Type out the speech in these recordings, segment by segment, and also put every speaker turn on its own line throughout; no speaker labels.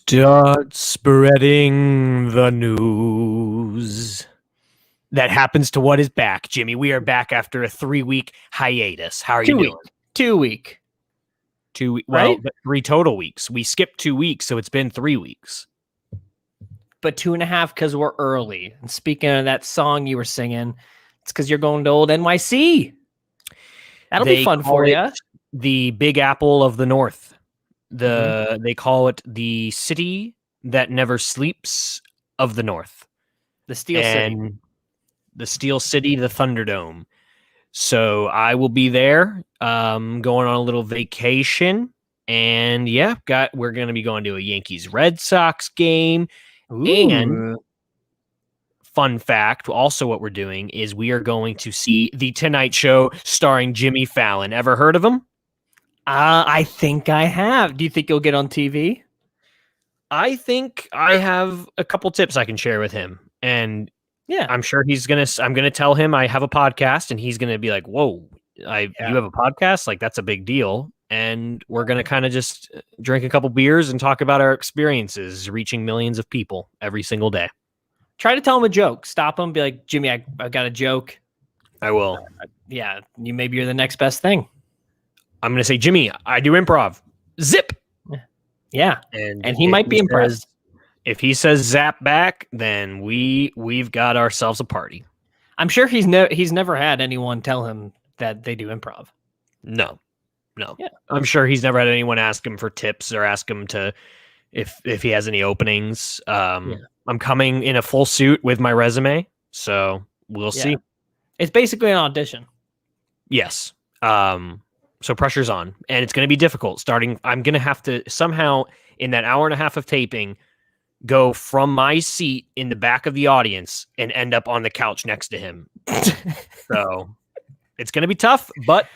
Start spreading the news. That happens to what is back, Jimmy. We are back after a 3-week hiatus. How are you doing?
2 week.
2 weeks. Well,
Right?
but 3 total weeks. We skipped 2 weeks, so it's been 3 weeks.
But 2.5 because we're early. And speaking of that song you were singing, it's because you're going to old NYC. That'll be fun for you.
The Big Apple of the North. They call it the city that never sleeps of the North.
The Steel City.
The Steel City, the Thunderdome. So I will be there, going on a little vacation, and yeah, we're going to be going to a Yankees Red Sox game.
Ooh.
And fun fact, also what we're doing is we are going to see The Tonight Show starring Jimmy Fallon. Ever heard of him?
I think I have. Do you think you'll get on TV?
I think I have a couple tips I can share with him. And
yeah,
I'm sure I'm going to tell him I have a podcast, and he's going to be like, whoa, you have a podcast? Like, that's a big deal. And we're going to kind of just drink a couple beers and talk about our experiences reaching millions of people every single day.
Try to tell him a joke. Stop him. Be like, Jimmy, I got a joke.
I will.
Yeah. Maybe you're the next best thing.
I'm going to say, Jimmy, I do improv. Zip.
Yeah. And he might be impressed.
If he says zap back, then we've got ourselves a party.
I'm sure he's never had anyone tell him that they do improv.
No.
Yeah.
I'm sure he's never had anyone ask him for tips or ask him to if he has any openings. I'm coming in a full suit with my resume, so we'll see.
It's basically an audition.
Yes. So pressure's on, and it's going to be difficult. I'm going to have to somehow, in that hour and a half of taping, go from my seat in the back of the audience and end up on the couch next to him. So it's going to be tough, but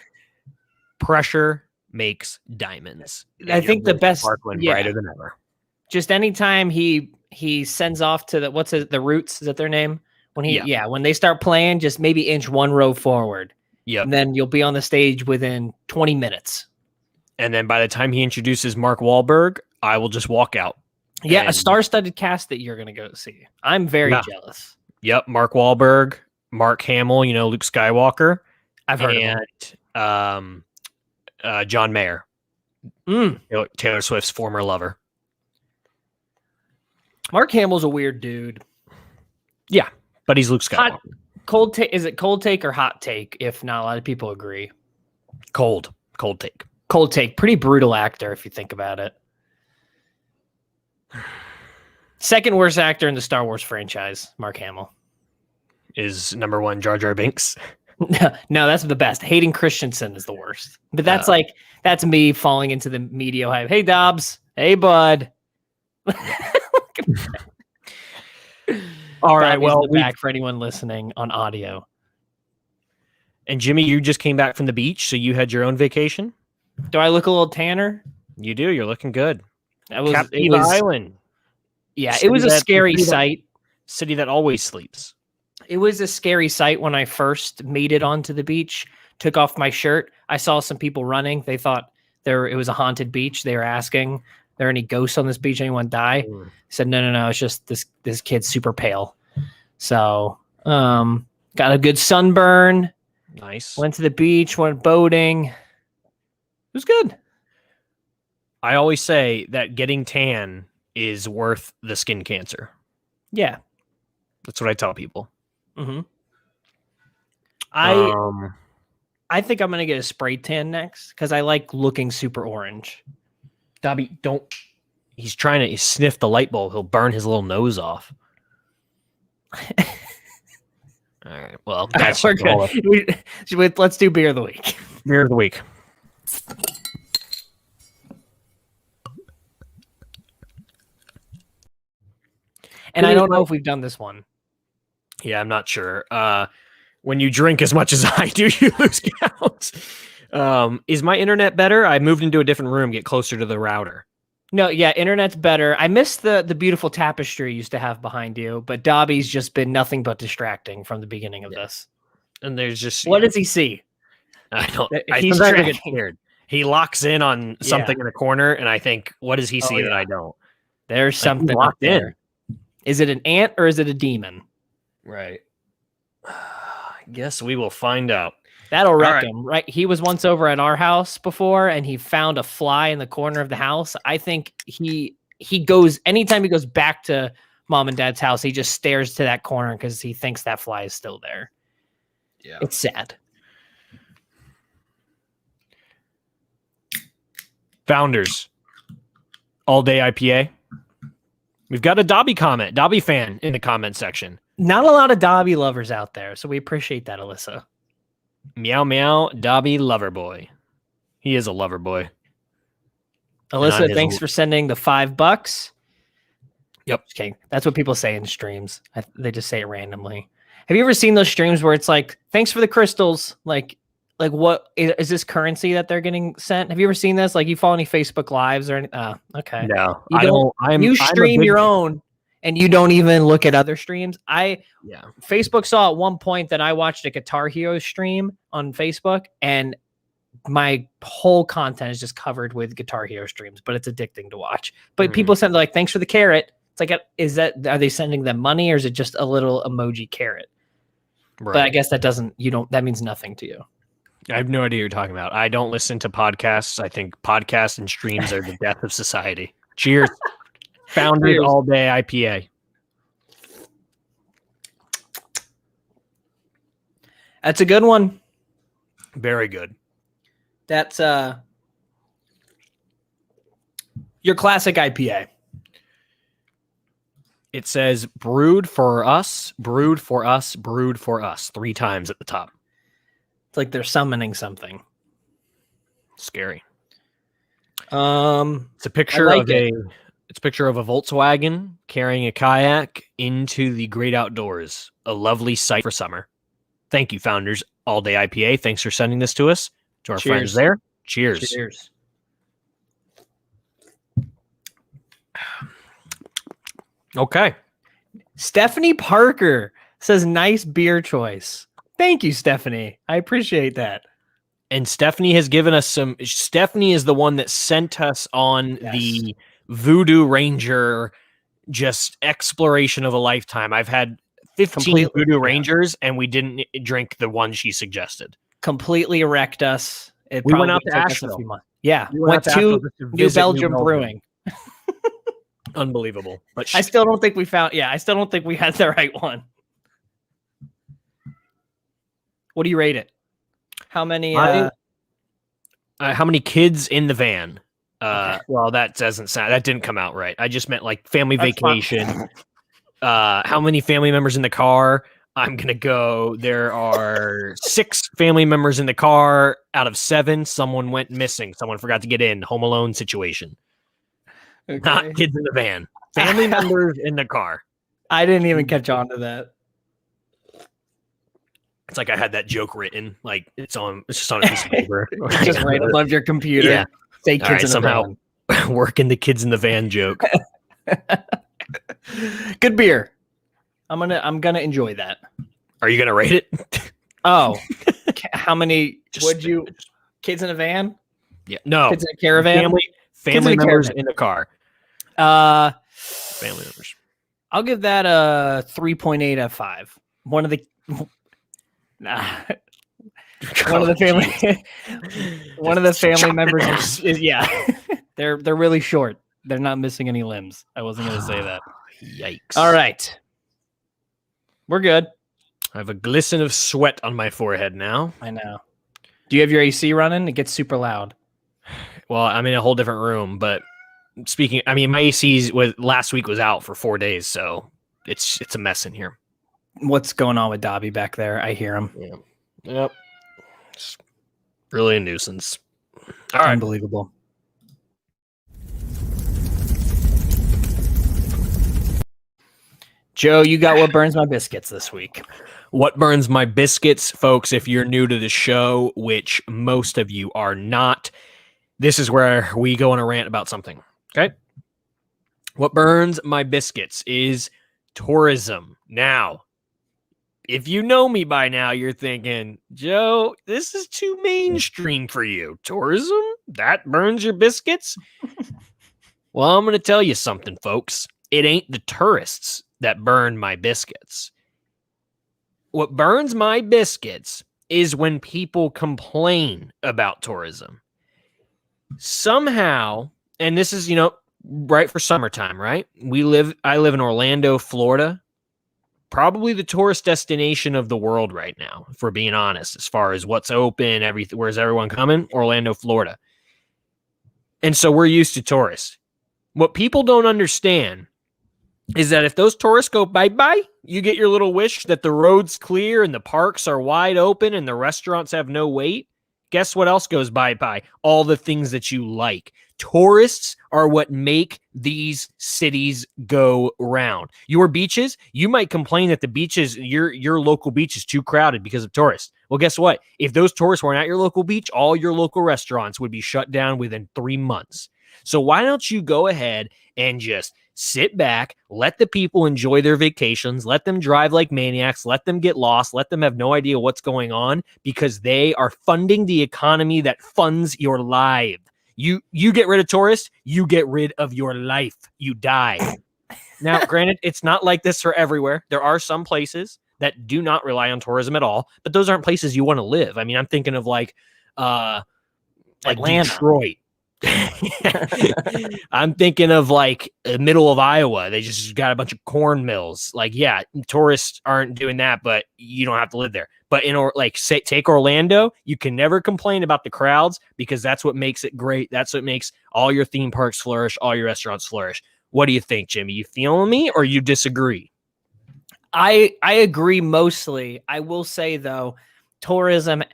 pressure makes diamonds.
I think the best,
brighter than ever.
Just anytime he sends off to the Roots, is that their name? When they start playing, just maybe inch one row forward.
Yep.
And then you'll be on the stage within 20 minutes.
And then by the time he introduces Mark Wahlberg, I will just walk out.
Yeah, a star-studded cast that you're going to go see. I'm very jealous.
Yep, Mark Wahlberg, Mark Hamill, Luke Skywalker.
I've heard of him.
John Mayer, Taylor Swift's former lover.
Mark Hamill's a weird dude.
Yeah, but he's Luke Skywalker.
Is it cold take or hot take? If not, a lot of people agree.
Cold take.
Cold take. Pretty brutal actor if you think about it. Second worst actor in the Star Wars franchise, Mark Hamill.
Is number one Jar Jar Binks?
No, that's the best. Hayden Christensen is the worst. But that's that's me falling into the media hype. Hey, Dobbs. Hey, bud.
All right, well,
back for anyone listening on audio.
And Jimmy, you just came back from the beach, so you had your own vacation?
Do I look a little tanner?
You do. You're looking good.
Captiva
Island.
Yeah, it was a scary sight.
City that always sleeps.
It was a scary sight when I first made it onto the beach, took off my shirt. I saw some people running. They thought it was a haunted beach. They were asking, are there any ghosts on this beach? Anyone die? I said, no. It's just this kid's super pale. So got a good sunburn.
Nice.
Went to the beach, went boating. It was good.
I always say that getting tan is worth the skin cancer.
Yeah.
That's what I tell people.
Mm-hmm. I think I'm going to get a spray tan next because I like looking super orange.
Dobby, don't. He's trying to sniff the light bulb. He'll burn his little nose off. All right. Well, that's
we're good. Let's do beer of the week.
Beer of the week.
And I don't know if we've done this one.
Yeah, I'm not sure. When you drink as much as I do, you lose count. Is my internet better? I moved into a different room, get closer to the router.
No, yeah, internet's better. I miss the beautiful tapestry you used to have behind you, but Dobby's just been nothing but distracting from the beginning of this.
And there's just...
What does he see?
I don't...
He's
sometimes I get scared. He locks in on something in the corner, and I think, what does he see that I don't?
There's something up
locked in.
there. Is it an ant or is it a demon?
Right. I guess we will find out.
That'll wreck
right.
him, right? He was once over at our house before, and he found a fly in the corner of the house. I think he goes anytime he goes back to mom and dad's house, he just stares to that corner because he thinks that fly is still there.
Yeah,
it's sad.
Founders, all day IPA. We've got a Dobby comment, Dobby fan in the comment section.
Not a lot of Dobby lovers out there, so we appreciate that, Alyssa.
Meow meow, Dobby lover boy. He is a lover boy.
Alyssa, thanks for sending the $5.
Yep.
Okay, that's what people say in streams. They just say it randomly. Have you ever seen those streams where it's like, "Thanks for the crystals"? Like what is this currency that they're getting sent? Have you ever seen this? Like, you follow any Facebook lives or anything? Okay.
No,
I don't. You stream your own, and you don't even look at other streams. Facebook saw at one point that I watched a Guitar Hero stream on Facebook, and my whole content is just covered with Guitar Hero streams, but it's addicting to watch. But people send like, "Thanks for the carrot." It's like, are they sending them money or is it just a little emoji carrot? Right. But I guess that means nothing to you.
I have no idea what you're talking about. I don't listen to podcasts. I think podcasts and streams are the death of society. Cheers. Founded all day IPA.
That's a good one.
Very good.
That's your classic IPA.
It says brewed for us, brewed for us, brewed for us 3 times at the top.
It's like they're summoning something.
Scary.
It's
a picture of it's a picture of a Volkswagen carrying a kayak into the great outdoors. A lovely sight for summer. Thank you, Founders All Day IPA. Thanks for sending this to us. To our friends there. Cheers.
Cheers.
Okay.
Stephanie Parker says, "Nice beer choice." Thank you, Stephanie. I appreciate that.
And Stephanie has given us some. Stephanie is the one that sent us on the Voodoo Ranger just exploration of a lifetime. I've had 15 Voodoo Rangers, and we didn't drink the one she suggested.
Completely wrecked us.
We went out to Asheville.
Yeah, went to New Belgium Brewing.
Unbelievable. But
I still don't think we found. Yeah, I still don't think we had the right one. What do you rate it? How many?
How many kids in the van?
Okay.
Well, that doesn't sound. That didn't come out right. I just meant like family vacation. How many family members in the car? I'm gonna go. There are 6 family members in the car out of 7. Someone went missing. Someone forgot to get in. Home Alone situation. Okay. Not kids in the van. Family members in the car.
I didn't even catch on to that.
It's like I had that joke written. Like it's just on a piece of paper.
Just right above your computer.
Yeah.
Say kids in the
somehow
van.
Working the kids in the van joke.
Good beer. I'm gonna enjoy that.
Are you gonna rate it?
Oh, how many would you? Kids in a van?
Yeah, no.
Kids in a caravan.
Family members in the car. Family members.
I'll give that a 3.8 out of 5. One of the family members is they're really short. They're not missing any limbs. I wasn't going to say that.
Yikes.
All right. We're good.
I have a glisten of sweat on my forehead now.
I know. Do you have your AC running? It gets super loud.
Well, I'm in a whole different room, but my AC last week was out for 4 days, so it's a mess in here.
What's going on with Dobby back there? I hear him.
Yeah. Yep. It's really a nuisance. All right.
Unbelievable. Joe, you got what burns my biscuits this week.
What burns my biscuits, folks, if you're new to the show, which most of you are not, this is where we go on a rant about something. Okay? What burns my biscuits is tourism. Now, if you know me by now, you're thinking, Joe, this is too mainstream for you. Tourism? That burns your biscuits? Well, I'm going to tell you something, folks. It ain't the tourists that burn my biscuits. What burns my biscuits is when people complain about tourism. Somehow, and this is, right for summertime, right? I live in Orlando, Florida. Probably the tourist destination of the world right now, if we're being honest, as far as what's open, everything. Where's everyone coming? Orlando, Florida. And so we're used to tourists. What people don't understand is that if those tourists go bye-bye, you get your little wish that the road's clear and the parks are wide open and the restaurants have no wait. Guess what else goes bye-bye? All the things that you like. Tourists are what make these cities go round. Your beaches, you might complain that the beaches, your local beach is too crowded because of tourists. Well, guess what? If those tourists weren't at your local beach, all your local restaurants would be shut down within 3 months. So why don't you go ahead and just sit back, let the people enjoy their vacations, let them drive like maniacs, let them get lost, let them have no idea what's going on, because they are funding the economy that funds your life. You get rid of tourists, you get rid of your life. You die. Now, granted, it's not like this for everywhere. There are some places that do not rely on tourism at all, but those aren't places you want to live. I mean, I'm thinking of like
Atlanta.
Detroit. I'm thinking of like middle of Iowa. They just got a bunch of corn mills. Like, yeah, tourists aren't doing that, but you don't have to live there. But take Orlando, you can never complain about the crowds because that's what makes it great. That's what makes all your theme parks flourish, all your restaurants flourish. What do you think, Jimmy? You feeling me or you disagree?
I agree mostly. I will say though, tourism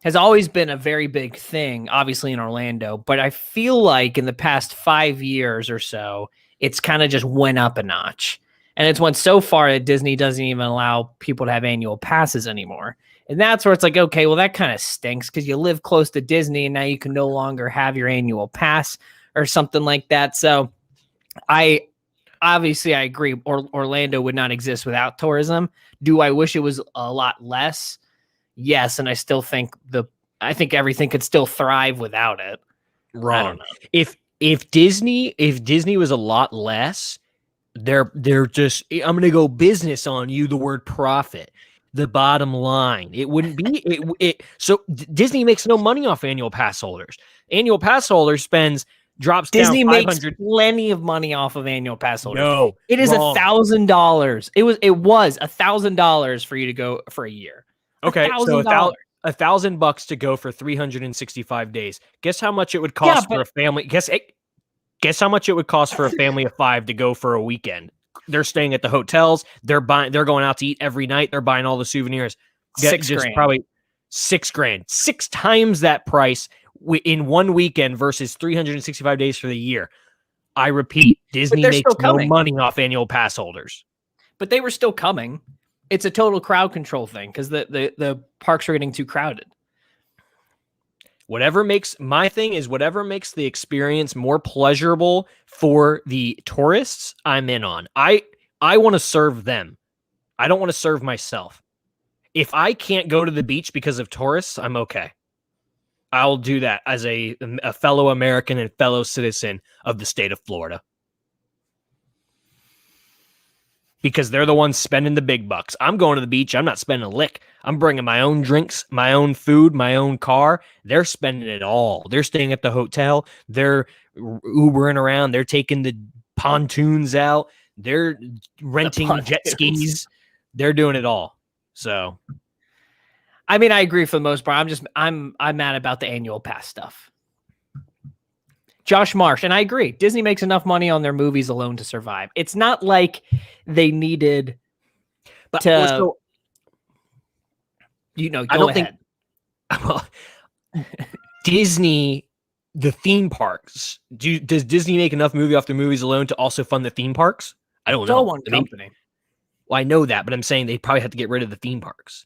has always been a very big thing, obviously in Orlando, but I feel like in the past 5 years or so, it's kind of just went up a notch. And it's went so far that Disney doesn't even allow people to have annual passes anymore. And that's where it's like, okay, well, that kind of stinks because you live close to Disney and now you can no longer have your annual pass or something like that. So I agree. Orlando would not exist without tourism. Do I wish it was a lot less? Yes, and I still think everything could still thrive without it.
Wrong.
I don't know.
If Disney was a lot less, they're just, I'm going to go business on you, the word profit, the bottom line. It wouldn't be so Disney makes no money off annual pass holders. Annual pass holders drops
Disney
down
makes plenty of money off of annual pass holders.
No,
it is $1,000. It was $1,000 for you to go for a year.
Okay, so
$1,000.
$1,000 to go for 365 days. Guess how much it would cost for a family? Guess how much it would cost for a family of 5 to go for a weekend? They're staying at the hotels. They're going out to eat every night. They're buying all the souvenirs.
$6,000.
Probably $6,000. 6 times that price in one weekend versus 365 days for the year. I repeat, Disney makes no money off annual pass holders.
But they were still coming. It's a total crowd control thing because the parks are getting too crowded.
Whatever makes the experience more pleasurable for the tourists, I'm in on. I want to serve them. I don't want to serve myself. If I can't go to the beach because of tourists, I'm okay. I'll do that as a fellow American and fellow citizen of the state of Florida. Because they're the ones spending the big bucks. I'm going to the beach. I'm not spending a lick. I'm bringing my own drinks, my own food, my own car. They're spending it all. They're staying at the hotel. They're Ubering around. They're taking the pontoons out. They're renting jet skis. They're doing it all. So,
I mean, I agree for the most part. I'm mad about the annual pass stuff. Josh Marsh, and I agree. Disney makes enough money on their movies alone to survive. It's not like they needed to.
Go
ahead.
Well, Disney, the theme parks. Does Disney make enough movie off their movies alone to also fund the theme parks? I don't know.
It's all one company.
Well, I know that, but I'm saying they probably have to get rid of the theme parks.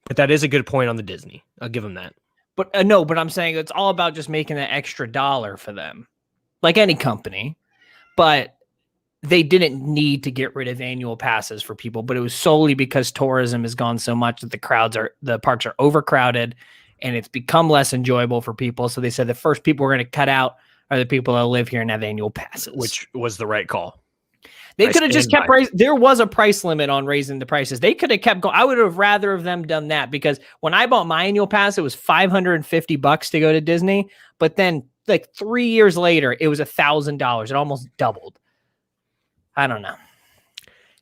But that is a good point on the Disney. I'll give them that.
But no, but I'm saying it's all about just making that extra dollar for them, like any company. But they didn't need to get rid of annual passes for people, but it was solely because tourism has gone so much that the parks are overcrowded and it's become less enjoyable for people. So they said the first people we're going to cut out are the people that live here and have annual passes.
which was the right call.
They
I
could have just
stand
kept
by.
there was a price limit on raising the prices. They could have kept going. I would have rather of them done that, because when I bought my annual pass, it was $550 to go to Disney. But then like 3 years later, it was $1,000. It almost doubled. I don't know.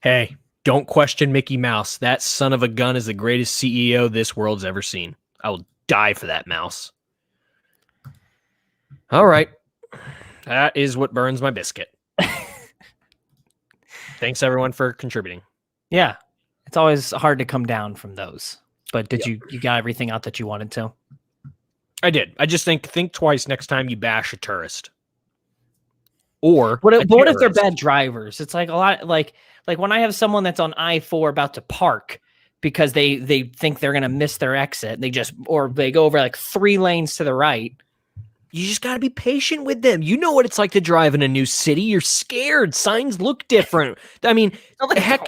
Hey, don't question Mickey Mouse. That son of a gun is the greatest CEO this world's ever seen. I will die for that mouse. All right. That is what burns my biscuit. Thanks everyone for contributing.
Yeah. It's always hard to come down from those. But did you got everything out that you wanted to?
I did. I just think twice next time you bash a tourist. Or
What
a
if they're
terrorist.
bad drivers? It's like a lot like when I have someone that's on I-4 about to park because they think they're gonna miss their exit. They go over like 3 lanes to the right.
You just got to be patient with them. You know what it's like to drive in a new city. You're scared. Signs look different. I mean, heck,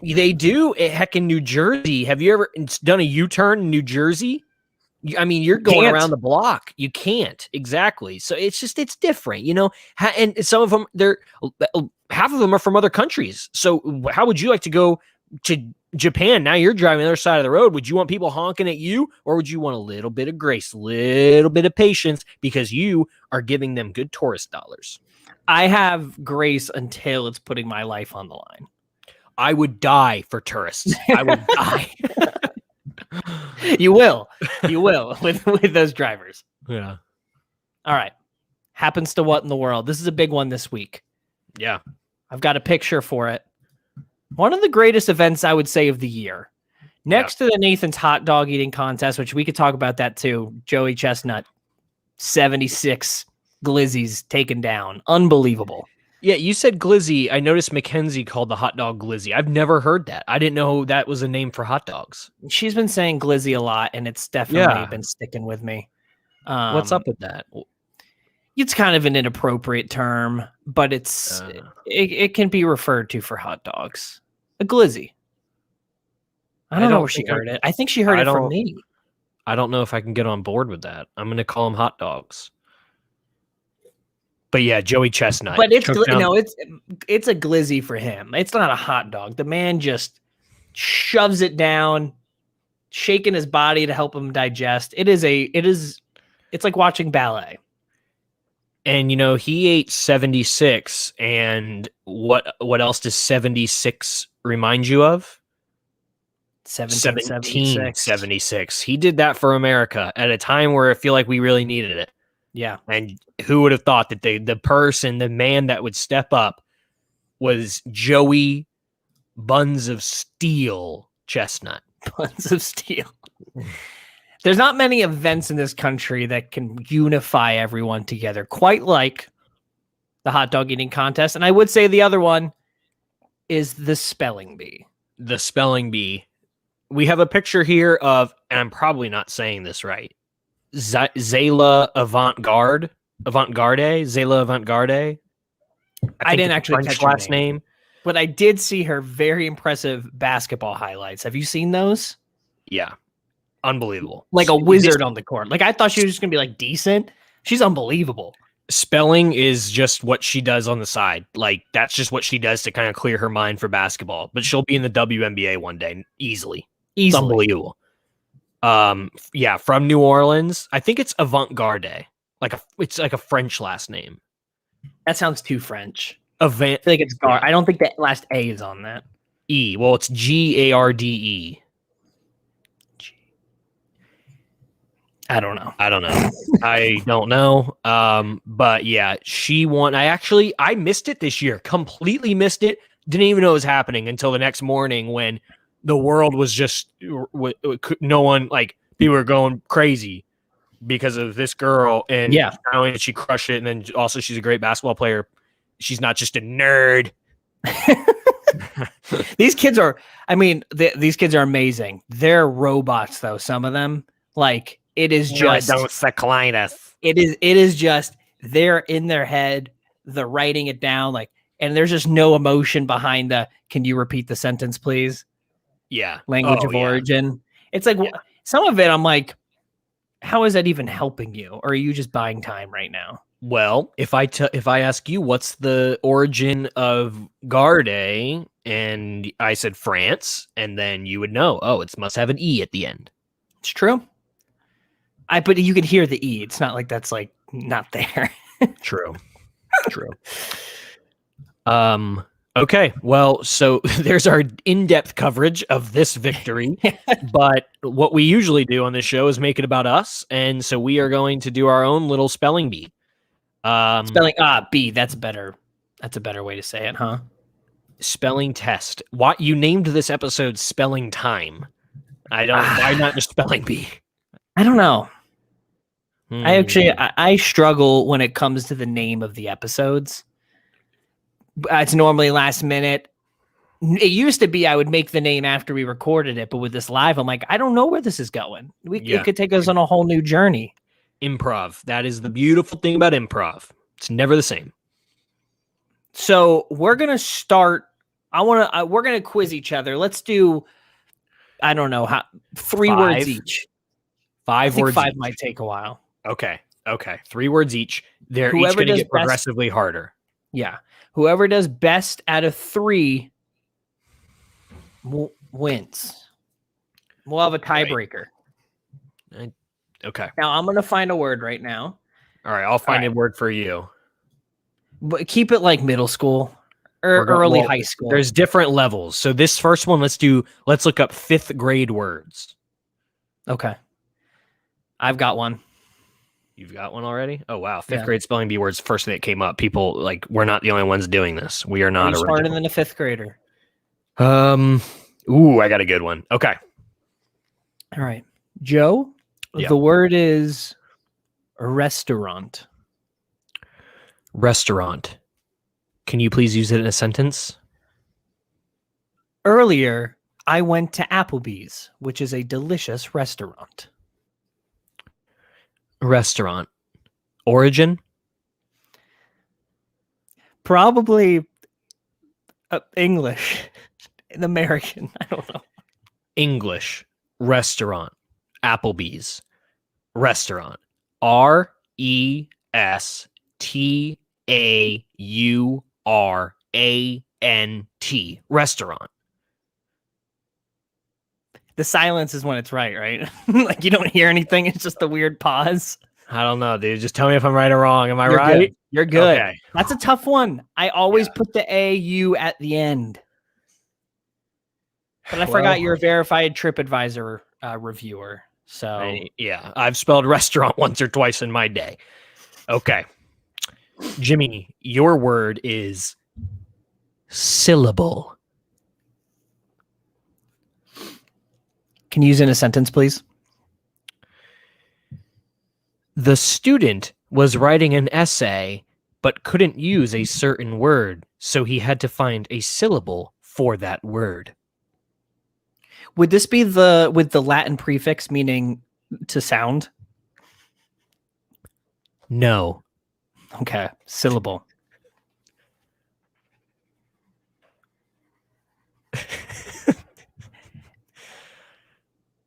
they do. Heck, in New Jersey, have you ever done a U-turn in New Jersey? I mean, you're going around the block. You can't. Exactly. So it's different, you know? And some of them, half of them are from other countries. So how would you like to go to Japan? Now you're driving the other side of the road. Would you want people honking at you, or would you want a little bit of grace, a little bit of patience, because you are giving them good tourist dollars?
I have grace until it's putting my life on the line.
I would die for tourists. I would die.
You will with those drivers.
Yeah.
All right. Happens to what in the world? This is a big one this week.
Yeah.
I've got a picture for it. One of the greatest events, I would say, of the year. Next to the Nathan's hot dog eating contest, which we could talk about that too. Joey Chestnut, 76 glizzies taken down. Unbelievable.
Yeah, you said glizzy. I noticed Mackenzie called the hot dog glizzy. I've never heard that. I didn't know that was a name for hot dogs.
She's been saying glizzy a lot, and it's definitely been sticking with me.
What's up with that?
It's kind of an inappropriate term, but it can be referred to for hot dogs. A glizzy. I don't know where she heard it. I think she heard it from me.
I don't know if I can get on board with that. I'm going to call them hot dogs. But yeah, Joey Chestnut.
But it's a glizzy for him. It's not a hot dog. The man just shoves it down, shaking his body to help him digest. It's like watching ballet.
And you know, he ate 76, and what else does 76 remind you of? 1776. He did that for America at a time where I feel like we really needed it.
Yeah.
And who would have thought that the man that would step up was Joey Buns of Steel Chestnut.
Buns of Steel. There's not many events in this country that can unify everyone together, quite like the hot dog eating contest. And I would say the other one is the spelling bee.
The spelling bee. We have a picture here of, and I'm probably not saying this right, Zayla Avant-Garde. Zayla Avant-Garde.
I didn't actually
French
catch her
last name.
But I did see her very impressive basketball highlights. Have you seen those?
Yeah. Unbelievable.
Like a wizard on the court. Like I thought she was just going to be like decent. She's unbelievable.
Spelling is just what she does on the side. Like that's just what she does to kind of clear her mind for basketball. But she'll be in the WNBA one day easily. It's unbelievable. Yeah, from New Orleans. I think it's Avant-Garde. It's like a French last name.
That sounds too French.
I
feel like it's Gar. I don't think that last A is on that.
E. Well, it's Garde.
I don't know.
I don't know. But yeah, she won. I missed it this year. Completely missed it. Didn't even know it was happening until the next morning when the world was just no one, like people were going crazy because of this girl. And
yeah,
not only did she crush it, and then also she's a great basketball player. She's not just a nerd.
These kids are amazing. They're robots though. Some of them, like it is just it is just they're in their head. They're writing it down like, and there's just no emotion behind the, can you repeat the sentence, please?
Yeah.
Language of origin. It's like some of it I'm like, how is that even helping you? Or are you just buying time right now?
Well, if I ask you what's the origin of Garde, and I said France, and then you would know, oh, it must have an E at the end.
It's true. But you can hear the E. It's not like that's like not there.
True. True. Okay. Well, so there's our in-depth coverage of this victory. But what we usually do on this show is make it about us, and so we are going to do our own little spelling bee.
Spelling B. That's better. That's a better way to say it, huh?
Spelling test. What you named this episode "Spelling Time"? I don't. Why not just spelling bee?
I don't know. I struggle when it comes to the name of the episodes. It's normally last minute. It used to be I would make the name after we recorded it, but with this live, I'm like, I don't know where this is going. It could take us on a whole new journey.
Improv. That is the beautiful thing about improv. It's never the same.
So we're gonna start. We're gonna quiz each other. Let's do. I don't know how. 3 words each.
5 words.
5 might take a while.
Okay. 3 words each. They're each going to get progressively harder.
Yeah. Whoever does best out of 3 wins. We'll have a tiebreaker.
Right. Okay.
Now I'm going to find a word right now.
All right. I'll find a word for you.
But keep it like middle school or early high school.
There's different levels. So this first one, let's look up 5th grade words.
Okay. I've got one.
You've got one already? Oh, wow. 5th grade spelling bee words, first thing that came up. People, like, we're not the only ones doing this. We are not original.
Smarter than a 5th grader.
Ooh, I got a good one. Okay.
All right. Joe, the word is restaurant.
Restaurant. Can you please use it in a sentence?
Earlier, I went to Applebee's, which is a delicious restaurant.
Restaurant. Origin?
Probably English. American. I don't know.
English. Restaurant. Applebee's. Restaurant. RESTAURANT. Restaurant.
The silence is when it's right? Like you don't hear anything. It's just a weird pause.
I don't know, dude. Just tell me if I'm right or wrong. Am I right?
Good. You're good.
Okay.
That's a tough one. I always put the AU at the end. But I forgot you're a verified TripAdvisor reviewer. So
I've spelled restaurant once or twice in my day. Okay. Jimmy, your word is syllable.
Can you use it in a sentence, please?
The student was writing an essay, but couldn't use a certain word, so he had to find a syllable for that word.
Would this be with the Latin prefix meaning to sound?
No.
Okay, syllable.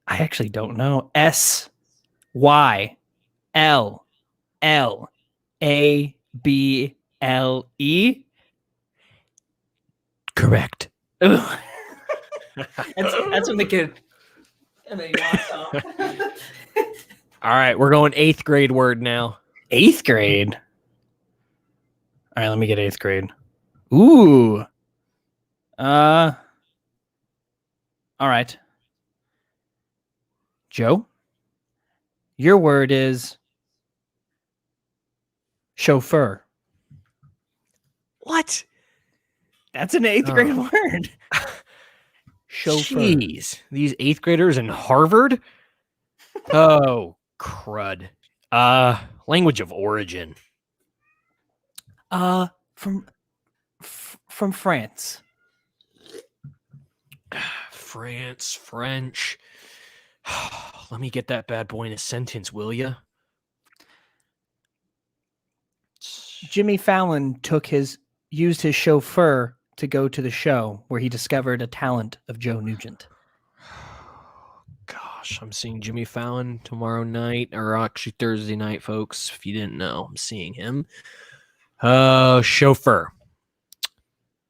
I actually don't know. SYLLABLE.
Correct.
That's when the kid. And then he walks off.
All right, we're going 8th grade word now.
8th grade. All right, let me get 8th grade. Ooh. All right. Joe, your word is chauffeur.
What?
That's an 8th grade word. Chauffeur.
Jeez, these 8th graders in Harvard? Oh, crud. Language of origin.
From France.
France, French. Let me get that bad boy in a sentence, will ya?
Jimmy Fallon used his chauffeur to go to the show where he discovered a talent of Joe Nugent.
Gosh, gosh, I'm seeing Jimmy Fallon tomorrow night, or actually Thursday night, folks. If you didn't know, I'm seeing him. Chauffeur.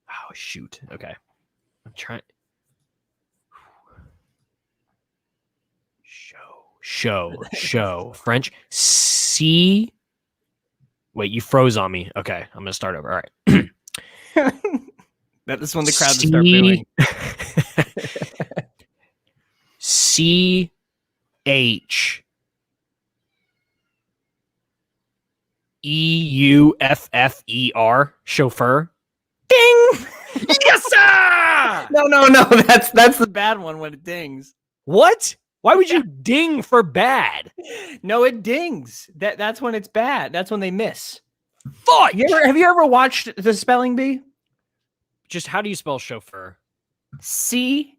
Oh shoot. Okay, I'm trying. Show. French. C. Wait, you froze on me. Okay, I'm gonna start over. All right.
That's when the crowd will start booing.
C H EUFFER. Chauffeur.
Ding!
Yes, sir!
No. That's the bad one when it dings.
What? Why would you ding for bad?
No, it dings. That's when it's bad. That's when they miss.
Fuck!
Have you ever watched the spelling bee?
Just how do you spell chauffeur?
CHAUFFEUR.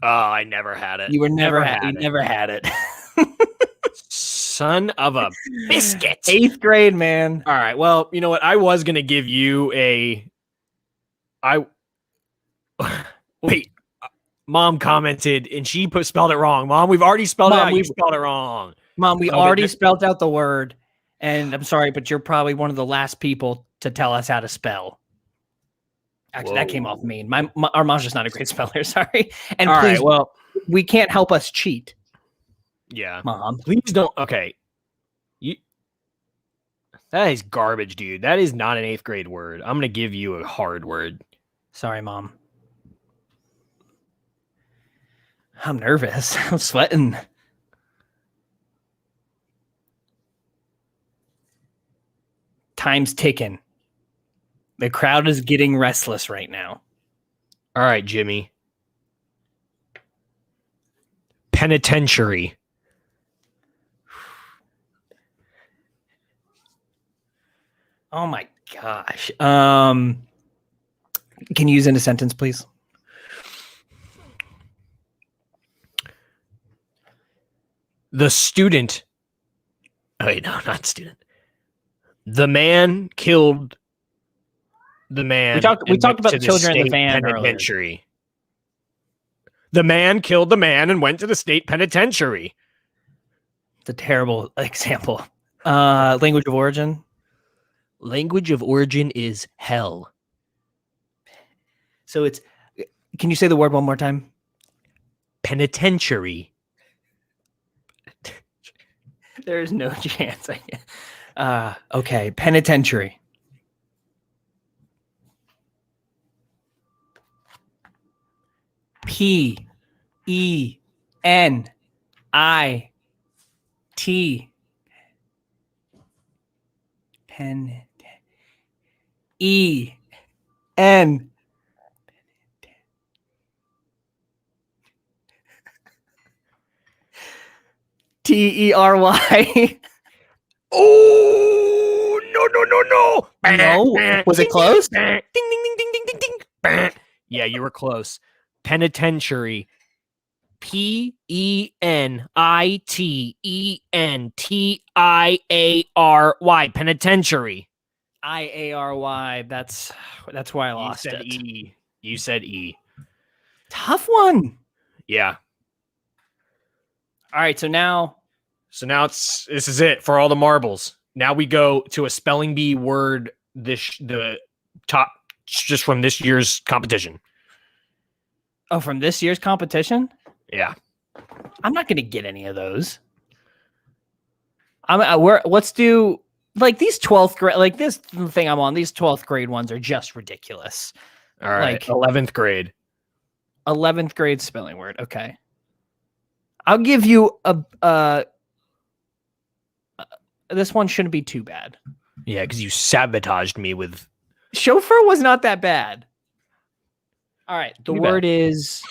Oh, I never had it.
You never had it.
Son of a biscuit.
8th grade, man.
All right. Well, you know what? I was gonna give you wait. Mom commented and she spelled it wrong. Mom, we've already spelled it out. You spelled it wrong.
Mom, we already spelled out the word, and I'm sorry, but you're probably one of the last people to tell us how to spell. Actually, that came off mean. Our mom's just not a great speller. Sorry. And
all
please,
right, well,
we can't help us cheat.
Yeah,
Mom.
Please don't. Okay, that is garbage, dude. That is not an 8th grade word. I'm gonna give you a hard word.
Sorry, Mom. I'm nervous. I'm sweating. Time's ticking. The crowd is getting restless right now.
All right, Jimmy. Penitentiary.
Oh my gosh. Can you use in a sentence, please?
The student. Oh, wait, no, not student. The man killed the man.
We talked about the children in the van
penitentiary. Earlier. The man killed the man and went to the state penitentiary.
It's a terrible example. Language of origin.
Language of origin is hell.
So it's. Can you say the word one more time?
Penitentiary.
There is no chance. Okay, penitentiary. P-E-N-I-T. Pen. E-N. T-E-R-Y.
Oh, no.
No. Was it close?
Ding, ding, ding, ding, ding, ding, ding. Yeah, you were close. Penitentiary. Penitentiary. Penitentiary.
I-A-R-Y. That's why I lost it.
You said E.
Tough one.
Yeah.
All right, so now
this is it for all the marbles. Now we go to a spelling bee word. The top just from this year's competition.
Oh, from this year's competition?
Yeah,
I'm not going to get any of those. Let's do like these 12th grade, like this thing I'm on. These 12th grade ones are just ridiculous.
All right,
like
11th grade.
11th grade spelling word. Okay. I'll give you this one shouldn't be too bad.
Yeah, because you sabotaged me with.
Chauffeur was not that bad. All right. The word is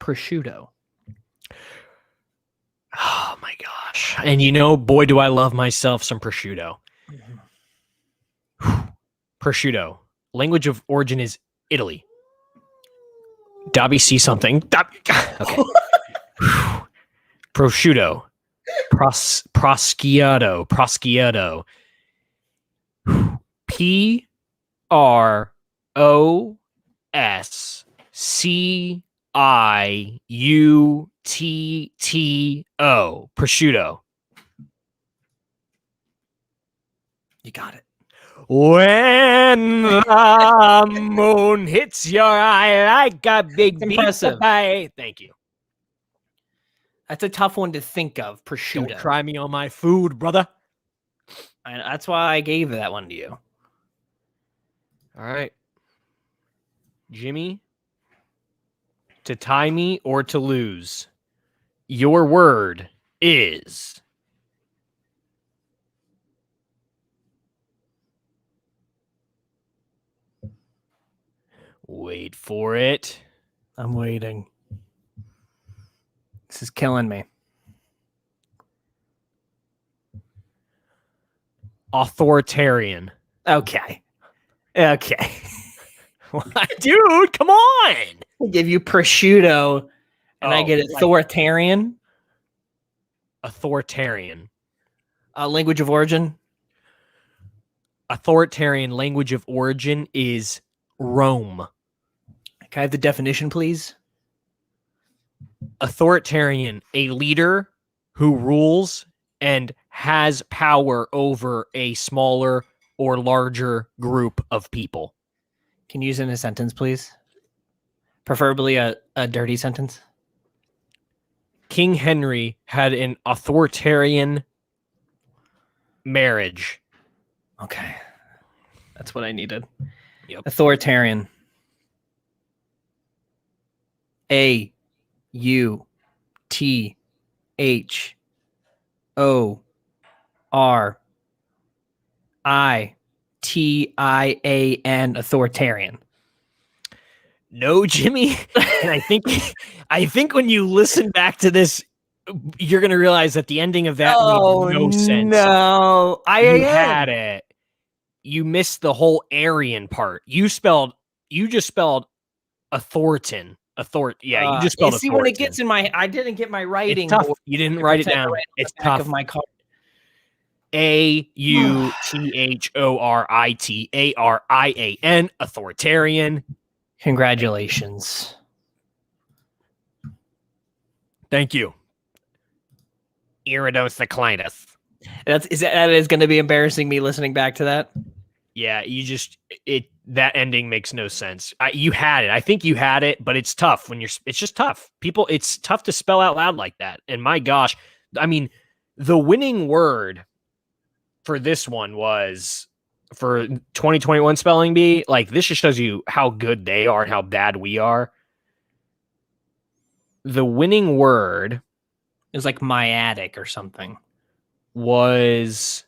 prosciutto.
Oh my gosh. And boy, do I love myself some prosciutto. Prosciutto. Language of origin is Italy. Dobby, see something. Okay. Prosciutto. Prosciutto. Prosciutto.
You got it.
When the moon hits your eye like a big
Impressive.
pie. Thank you.
That's a tough one to think of. Prosciutto.
Don't try me on my food, brother.
And that's why I gave that one to you.
All right. Jimmy, to tie me or to lose, your word is wait for it.
I'm waiting. This is killing me.
Authoritarian.
Okay. Okay.
Dude, come on.
I give you prosciutto and I
Oh,
get
like-
authoritarian.
Authoritarian.
Language of origin.
Authoritarian language of origin is Rome.
Can I have the definition, please?
Authoritarian, a leader who rules and has power over a smaller or larger group of people.
Can you use it in a sentence, please? Preferably a dirty sentence.
King Henry had an authoritarian marriage.
Okay. That's what I needed.
Yep.
Authoritarian. AUTHORITIAN. Authoritarian.
No, Jimmy. And I think when you listen back to this, you're gonna realize that the ending of that made no sense.
No,
You had it. You missed the whole Aryan part. You just spelled authoritan. Yeah, you just spelled
see when it
authoritan.
gets in my. I didn't get my writing.
It's tough.
board.
You didn't
I
write it
pretend to
down.
write on
It's
the back
tough.
of my card.
AUTHORITARIAN. Authoritarian.
Congratulations.
Thank you. Iridocyclitis.
That is going to be embarrassing me listening back to that.
Yeah, that ending makes no sense. You had it. I think you had it, but it's tough it's just tough. It's tough to spell out loud like that. And my gosh, I mean, the winning word for this one was for 2021 spelling bee. Like, this just shows you how good they are and how bad we are. The winning word
It was like myiatic or something.
was,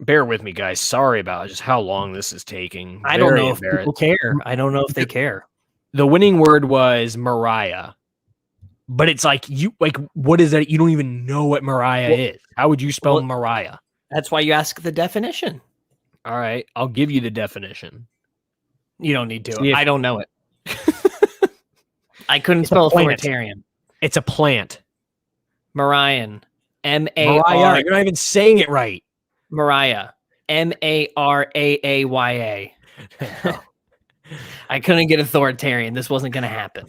bear with me, guys. Sorry about just how long this is taking.
I don't
Very
know if people care. I don't know if they care.
The winning word was Mariah. But it's like, what is that? You don't even know what Mariah is. How would you spell Mariah?
That's why you ask the definition.
All right, I'll give you the definition.
You don't need to.
See if-
I don't know it. I couldn't
It's a
spell
plant.
authoritarian.
It's a plant.
Mariah.
Mariah, you're not even saying it right.
Mariah. Maraaya. I couldn't get authoritarian. This wasn't going to happen.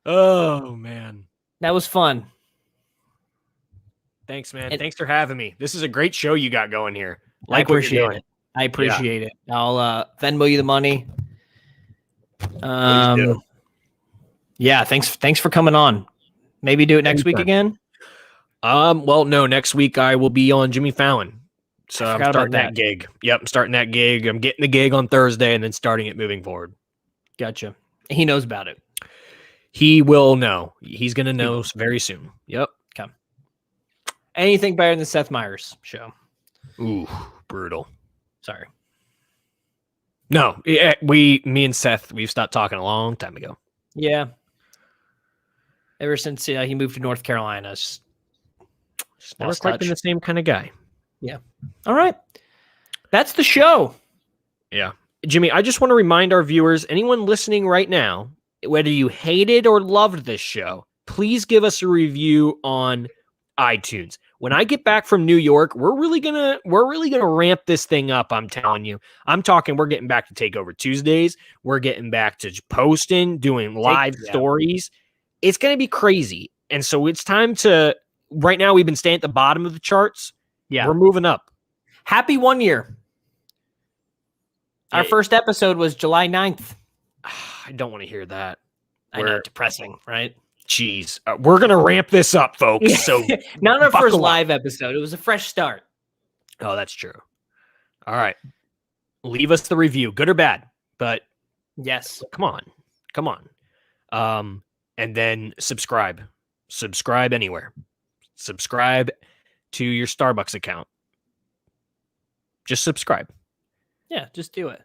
Oh, man.
That was fun.
Thanks, man. Thanks for having me. This is a great show you got going here.
I appreciate it. I appreciate it. I'll Venmo you the money. Yeah, thanks for coming on. Maybe do it next week again.
Well, no, next week I will be on Jimmy Fallon. So I'm starting that gig. Yep, I'm starting that gig. I'm getting the gig on Thursday and then starting it moving forward.
Gotcha. He knows about it.
He will know. He's going to know very soon. Yep.
Okay. Anything better than the Seth Meyers show?
Ooh, brutal.
Sorry.
No, me and Seth, we've stopped talking a long time ago.
Yeah. Ever since he moved to North Carolina, just
never quite been the same kind of guy.
Yeah. All right. That's the show.
Yeah. Jimmy, I just want to remind our viewers, anyone listening right now, whether you hated or loved this show, please give us a review on iTunes. When I get back from New York, we're really gonna ramp this thing up. I'm telling you. I'm talking. We're getting back to Takeover Tuesdays. We're getting back to posting, doing live stories. It's gonna be crazy. And so it's time to. Right now, we've been staying at the bottom of the charts.
Yeah,
we're moving up.
Happy 1 year. Our first episode was July 9th.
I don't want to hear that.
I know, depressing, right?
Jeez, we're gonna ramp this up, folks. So
not our first live episode. It was a fresh start.
Oh, that's true. All right, leave us the review, good or bad. But
yes,
come on. And then subscribe anywhere. Subscribe to your Starbucks account. Just subscribe.
Yeah, just do it.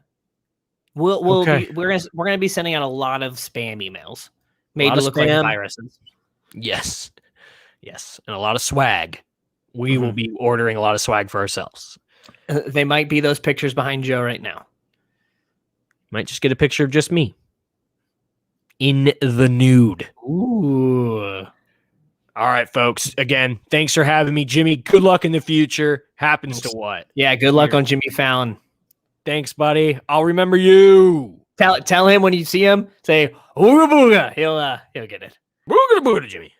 We're gonna be sending out a lot of spam emails made to look like viruses.
Yes, and a lot of swag. We will be ordering a lot of swag for ourselves.
They might be those pictures behind Joe right now.
Might just get a picture of just me in the nude.
Ooh.
All right, folks. Again, thanks for having me, Jimmy. Good luck in the future. Happens to what?
Yeah, good luck on Jimmy Fallon.
Thanks, buddy. I'll remember you.
Tell him when you see him, say "Ooga booga." He'll get it.
Ooga booga, Jimmy.